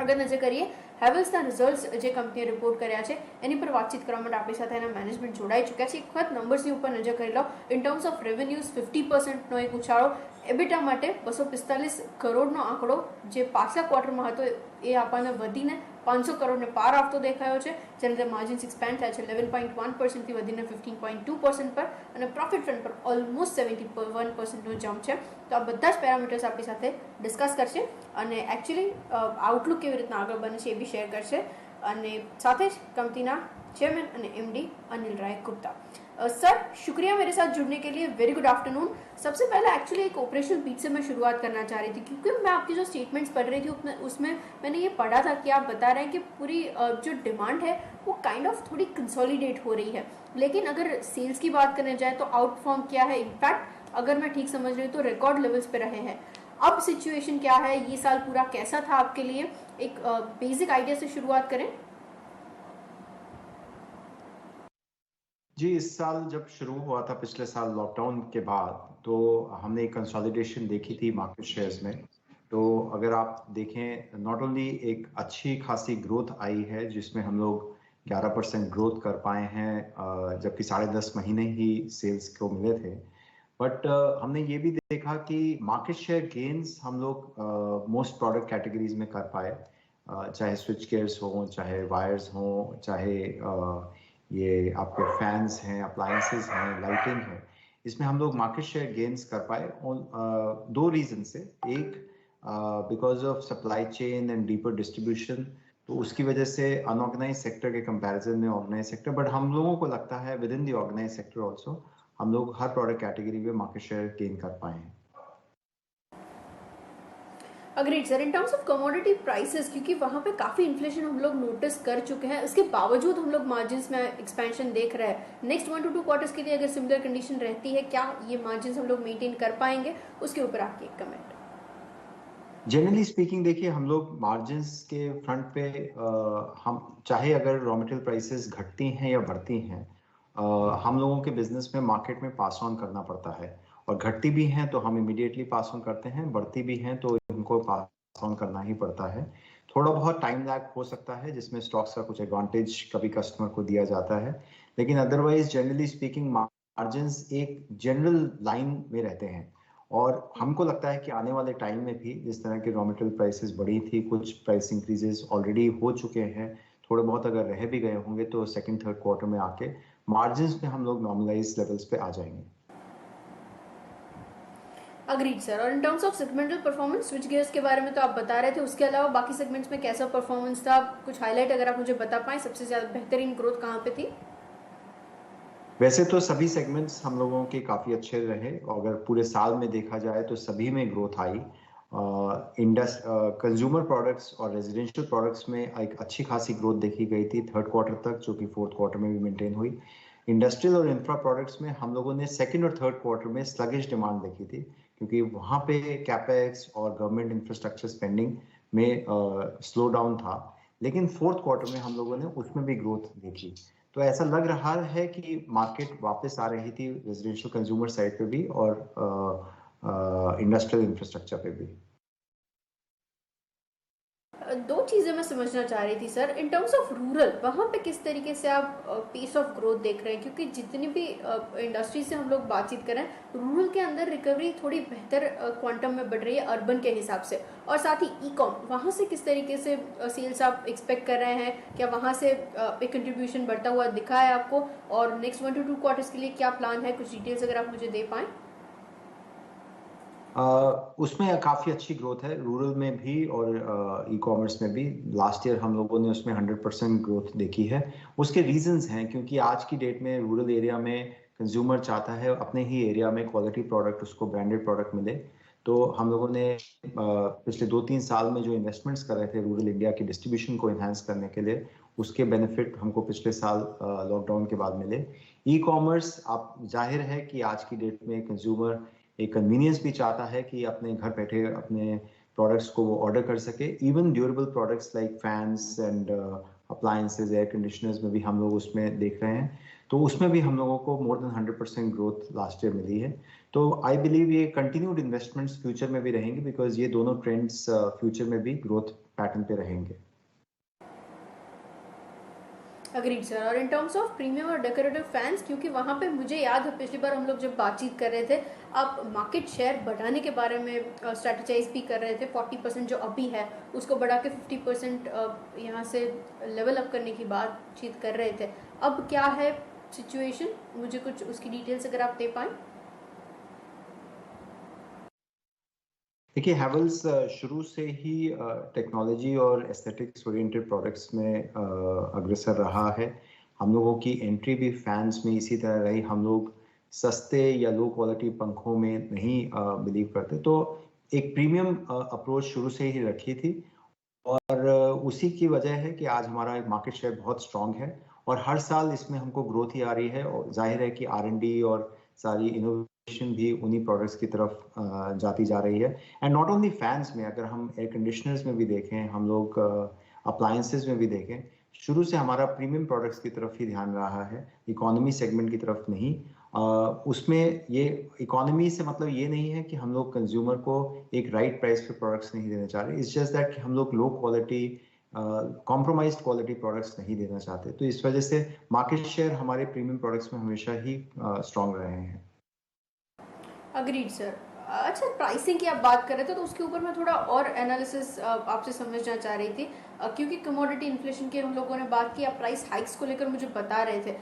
આગળ નજર કરીએ હેવલ્સના રિઝલ્ટ્સ જે કંપનીએ રિપોર્ટ કર્યા છે એની પર વાતચીત કરવા માટે આપણી સાથે એના મેનેજમેન્ટ જોડાઈ ચૂક્યા છે. એક વખત નંબર્સની ઉપર નજર કરી લો. ઇન ટર્મ્સ ઓફ રેવન્યુઝ 50%નો એક ઉછાળો, એબિટા માટે 245 કરોડનો આંકડો જે પાછલા ક્વાર્ટરમાં હતો એ આપણને વધીને 500 કરોડને પાર આવતો દેખાયો છે, જેને લીધે માર્જિન્સ એક્સપેન્ડ થાય છે 11.1%થી વધીને 15.2% પર, અને પ્રોફિટ ફ્રન્ટ પર ઓલમોસ્ટ 71%નો જમ્પ છે. તો આ બધા જ પેરામીટર્સ આપણી સાથે ડિસ્કસ કરશે અને એકચ્યુઅલી આઉટલુક કેવી રીતના આગળ બને છે એ બી શેર કરશે, અને સાથે જ कंपनीના चेयरमैन અને एमडी अनिल राय गुप्ता. सर शुक्रिया मेरे साथ जुड़ने के लिए. Very good afternoon. सबसे पहले एक्चुअली एक ऑपरेशनल बीट से मैं शुरुआत करना चाह रही थी, क्योंकि मैं आपकी जो स्टेटमेंट्स पढ़ रही थी उसमें मैंने ये पढ़ा था कि आप बता रहे हैं कि पूरी जो डिमांड है वो काइंड ऑफ थोड़ी कंसोलिडेट हो रही है, लेकिन अगर सेल्स की बात करने जाए तो आउट परफॉर्म किया है. इनफैक्ट अगर मैं ठीक समझ रही हूँ तो रिकॉर्ड लेवल्स पे रहे हैं. अब सिचुएशन क्या है, ये साल पूरा कैसा था आपके लिए, एक बेसिक आइडिया से शुरुआत करें. जी, इस साल जब शुरू हुआ था पिछले साल लॉकडाउन के बाद, तो हमने एक कंसोलिडेशन देखी थी मार्केट शेयर्स में. तो अगर आप देखें, नॉट ओनली एक अच्छी खासी ग्रोथ आई है जिसमें हम लोग 11% ग्रोथ कर पाए हैं, जबकि 10.5 महीने ही सेल्स को मिले थे, बट हमने ये भी देखा कि मार्केट शेयर गेन्स हम लोग मोस्ट प्रोडक्ट कैटेगरीज में कर पाए, चाहे स्विच गेयर्स हो, चाहे वायर्स हो, चाहे ये आपके फैंस हैं, अप्लायंसेस हैं, लाइटिंग है, इसमें हम लोग मार्केट शेयर गेन्स कर पाए. दो रीजन से. एक, because of supply chain and deeper distribution, तो उसकी वजह से अनऑर्गेनाइज सेक्टर के कंपैरिजन में ऑर्गेनाइज सेक्टर, बट हम लोगों को लगता है within the organised sector also हम लोग हर प्रोडक्ट कैटेगरी में मार्केट शेयर गेन कर पाए हैं. Agreed sir. In terms of commodity prices, क्योंकि वहाँ पे काफ़ी इन्फ्लेशन हम लोग नोटिस कर चुके हैं, उसके बावजूद हम लोग मार्जिन्स में एक्सपेंशन देख रहे हैं. नेक्स्ट 1 to 2 क्वार्टर्स के लिए अगर सिमिलर कंडीशन रहती है, क्या ये मार्जिन्स हम लोग मेंटेन कर पाएंगे, उसके ऊपर आपकी एक कमेंट. जनरली स्पीकिंग देखिए, हम लोग मार्जिन्स के फ्रंट पे हम चाहे अगर रॉ मटेरियल प्राइसेस घटती हैं या बढ़ती हैं, हम लोगों के बिजनेस में मार्केट में पास ऑन करना पड़ता है. और घटती भी हैं तो हम इमीडिएटली पास ऑन करते हैं, बढ़ती भी हैं तो इनको पास ऑन करना ही पड़ता है. थोड़ा बहुत टाइम लैग हो सकता है जिसमें स्टॉक्स का कुछ एडवांटेज कभी कस्टमर को दिया जाता है, लेकिन अदरवाइज जनरली स्पीकिंग मार्जिन्स एक जनरल लाइन में रहते हैं. और हमको लगता है कि आने वाले टाइम में भी जिस तरह की रॉ मटेरियल प्राइसेस बढ़ी थी, कुछ प्राइस इंक्रीजेस ऑलरेडी हो चुके हैं, थोड़े बहुत अगर रह भी गए होंगे तो सेकंड थर्ड क्वार्टर में आके मार्जिन्स में हम लोग नॉर्मलाइज लेवल्स पे आ जाएंगे. Agreed sir. और in terms of segmental performance, switch gears के बारे में तो आप बता रहे थे, उसके अलावा बाकी सेगमेंट्स में कैसा परफॉर्मेंस था, कुछ हाईलाइट अगर आप मुझे बता पाएं, सबसे ज्यादा बेहतरीन ग्रोथ कहाँ पे थी. वैसे तो सभी सेगमेंट्स हम लोगों के काफ़ी अच्छे रहे, और अगर पूरे साल में देखा जाए तो सभी में ग्रोथ आई. कंज्यूमर प्रोडक्ट्स और रेजिडेंशियल प्रोडक्ट्स में एक अच्छी खासी ग्रोथ देखी गई थी थर्ड क्वार्टर तक, जो कि फोर्थ क्वार्टर में भी मेंटेन हुई. इंडस्ट्रियल और इंफ्रा प्रोडक्ट्स में हम लोगों ने सेकेंड और थर्ड क्वार्टर में स्लगिश डिमांड देखी थी, क्योंकि वहाँ पे कैपेक्स और गवर्नमेंट इंफ्रास्ट्रक्चर स्पेंडिंग में स्लो डाउन था. लेकिन फोर्थ क्वार्टर में हम लोगों ने उसमें भी ग्रोथ देखी. तो ऐसा लग रहा है कि मार्केट वापस आ रही थी रेजिडेंशियल कंज्यूमर साइड पे भी और इंडस्ट्रियल इंफ्रास्ट्रक्चर पे भी. दो चीज़ें मैं समझना चाह रही थी sir. In terms of rural, वहाँ पे किस तरीके से आप पेस ऑफ ग्रोथ देख रहे हैं, क्योंकि जितनी भी इंडस्ट्री से हम लोग बातचीत कर रहे हैं, रूरल के अंदर रिकवरी थोड़ी बेहतर क्वांटम में बढ़ रही है अर्बन के हिसाब से. और साथ ही ई कॉम, वहाँ से किस तरीके से सेल्स आप एक्सपेक्ट कर रहे हैं, क्या वहाँ से एक कंट्रीब्यूशन बढ़ता हुआ दिखा है आपको, और नेक्स्ट 1 to 2 क्वार्टर्स के लिए क्या प्लान है, कुछ डिटेल्स अगर आप मुझे दे पाएँ. उसमें काफ़ी अच्छी ग्रोथ है रूरल में भी और ई कॉमर्स में भी. लास्ट ईयर हम लोगों ने उसमें 100% ग्रोथ देखी है. उसके रीजंस हैं, क्योंकि आज की डेट में रूरल एरिया में कंज्यूमर चाहता है अपने ही एरिया में क्वालिटी प्रोडक्ट, उसको ब्रांडेड प्रोडक्ट मिले. तो हम लोगों ने पिछले 2-3 साल में जो इन्वेस्टमेंट्स कर रहे थे रूरल इंडिया की डिस्ट्रीब्यूशन को इन्हांस करने के लिए, उसके बेनिफिट हमको पिछले साल लॉकडाउन के बाद मिले. ई कॉमर्स, आप जाहिर है कि आज की डेट में कंज्यूमर एक कन्वीनियंस भी चाहता है कि अपने घर बैठे अपने प्रोडक्ट्स को वो ऑर्डर कर सके. Even durable products like fans and appliances, air conditioners में भी हम लोग उसमें देख रहे हैं. तो उसमें भी हम लोगों को more than 100% growth last year मिली है. तो आई बिलीव ये कंटिन्यूड इन्वेस्टमेंट्स फ्यूचर में भी रहेंगे, बिकॉज ये दोनों ट्रेंड्स फ्यूचर में भी ग्रोथ पैटर्न पे रहेंगे। Agreed sir. और इन टर्म्स ऑफ प्रीमियम और डेकोरेटिव फैंस, क्योंकि वहाँ पे मुझे याद है पिछली बार हम लोग जब बातचीत कर रहे थे, आप मार्केट शेयर बढ़ाने के बारे में स्ट्रेटेजाइज भी कर रहे थे। 40% जो अभी है उसको बढ़ा के 50% यहाँ से लेवल अप करने की बातचीत कर रहे थे। अब क्या है सिचुएशन, मुझे कुछ उसकी डिटेल्स अगर आप दे पाएँ। देखिए, हैवेल्स शुरू से ही टेक्नोलॉजी और एस्थेटिक्स ओरिएंटेड प्रोडक्ट्स में अग्रसर रहा है। हम लोगों की एंट्री भी फैंस में इसी तरह रही। हम लोग सस्ते या लो क्वालिटी पंखों में नहीं बिलीव करते, तो एक प्रीमियम अप्रोच शुरू से ही रखी थी और उसी की वजह है कि आज हमारा मार्केट शेयर बहुत स्ट्रांग है और हर साल इसमें हमको ग्रोथ ही आ रही है। और जाहिर है कि R&D और सारी इनोवेशन भी उन्हीं प्रोडक्ट्स की तरफ जाती जा रही है। एंड नॉट ओनली फैंस में, अगर हम एयर कंडीशनर्स में भी देखें, हम लोग अप्लायंसेस में भी देखें, शुरू से हमारा प्रीमियम प्रोडक्ट्स की तरफ ही ध्यान रहा है, इकोनॉमी सेगमेंट की तरफ नहीं। उसमें ये इकोनॉमी से मतलब ये नहीं है कि हम लोग कंज्यूमर को एक राइट प्राइस पे प्रोडक्ट्स नहीं देना चाह रहे। इट्स जस्ट दैट कि हम लोग low quality compromised quality products नहीं देना चाहते। तो इस वजह से मार्केट शेयर हमारे प्रीमियम प्रोडक्ट्स में हमेशा ही स्ट्रांग रहे हैं। Agreed sir. अच्छा, प्राइसिंग की आप बात कर रहे थे तो उसके ऊपर मैं थोड़ा और एनालिसिस आपसे समझना चाह रही थी, क्योंकि कमोडिटी इन्फ्लेशन की हम लोगों ने बात की, आप प्राइस हाइक्स को लेकर मुझे बता रहे थे।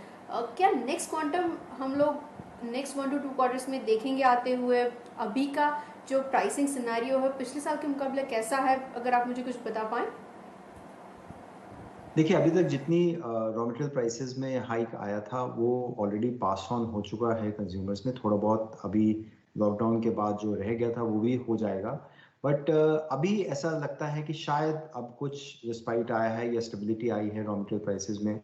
क्या नेक्स्ट क्वांटम हम लोग नेक्स्ट 1 to 2 क्वार्टर्स में देखेंगे आते हुए? अभी का जो प्राइसिंग सिनेरियो है पिछले साल के मुकाबले कैसा है, अगर आप मुझे कुछ बता पाएँ। देखिए, अभी तक जितनी रॉ मटेरियल प्राइसेस में हाइक आया था वो ऑलरेडी पास ऑन हो चुका है कंज्यूमर्स में। थोड़ा बहुत अभी लॉकडाउन के बाद जो रह गया था वो भी हो जाएगा, बट अभी ऐसा लगता है कि शायद अब कुछ रिस्पाइट आया है या स्टेबिलिटी आई है रॉ मटेरियल प्राइसेस में।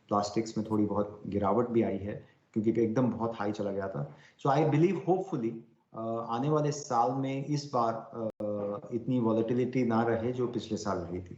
प्लास्टिक्स में थोड़ी बहुत गिरावट भी आई है क्योंकि एकदम बहुत हाई चला गया था। सो आई बिलीव होपफुली आने वाले साल में इस बार इतनी वॉलेटिलिटी ना रहे जो पिछले साल रही थी।